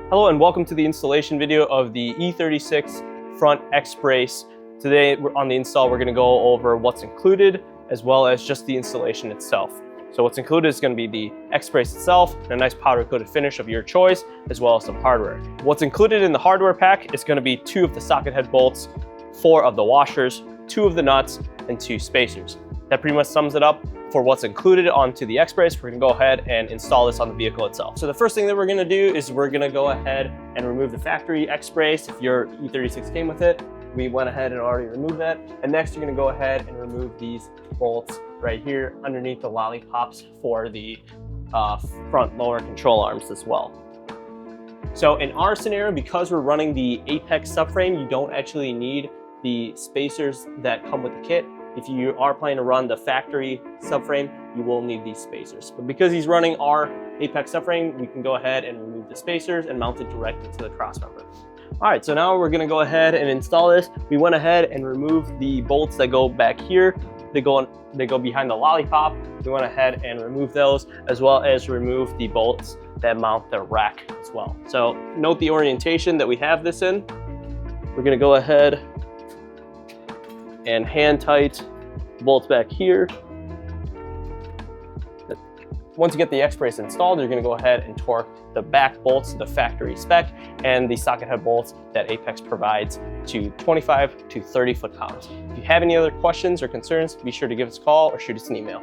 Hello and welcome to the installation video of the E36 front X-brace. Today on the install we're going to go over what's included as well as just the installation itself. So what's included is going to be the X-brace itself and a nice powder coated finish of your choice as well as some hardware. What's included in the hardware pack is going to be 2 of the socket head bolts, 4 of the washers, 2 of the nuts, and 2 spacers. That pretty much sums it up for what's included onto the X-brace. We're gonna go ahead and install this on the vehicle itself. So the first thing that we're gonna do is we're gonna go ahead and remove the factory X-brace. If your E36 came with it, we went ahead and already removed that. And next you're gonna go ahead and remove these bolts right here underneath the lollipops for the front lower control arms as well. So in our scenario, because we're running the Apex subframe, you don't actually need the spacers that come with the kit. If you are planning to run the factory subframe, you will need these spacers. But because he's running our Apex subframe, we can go ahead and remove the spacers and mount it directly to the crossmember. All right, so now we're gonna go ahead and install this. We went ahead and removed the bolts that go back here. They go behind the lollipop. We went ahead and removed those, as well as remove the bolts that mount the rack as well. So note the orientation that we have this in. We're gonna go ahead and hand tight bolts back here. Once you get the X-brace installed, you're gonna go ahead and torque the back bolts to the factory spec and the socket head bolts that Apex provides to 25 to 30 foot-pounds. If you have any other questions or concerns, be sure to give us a call or shoot us an email.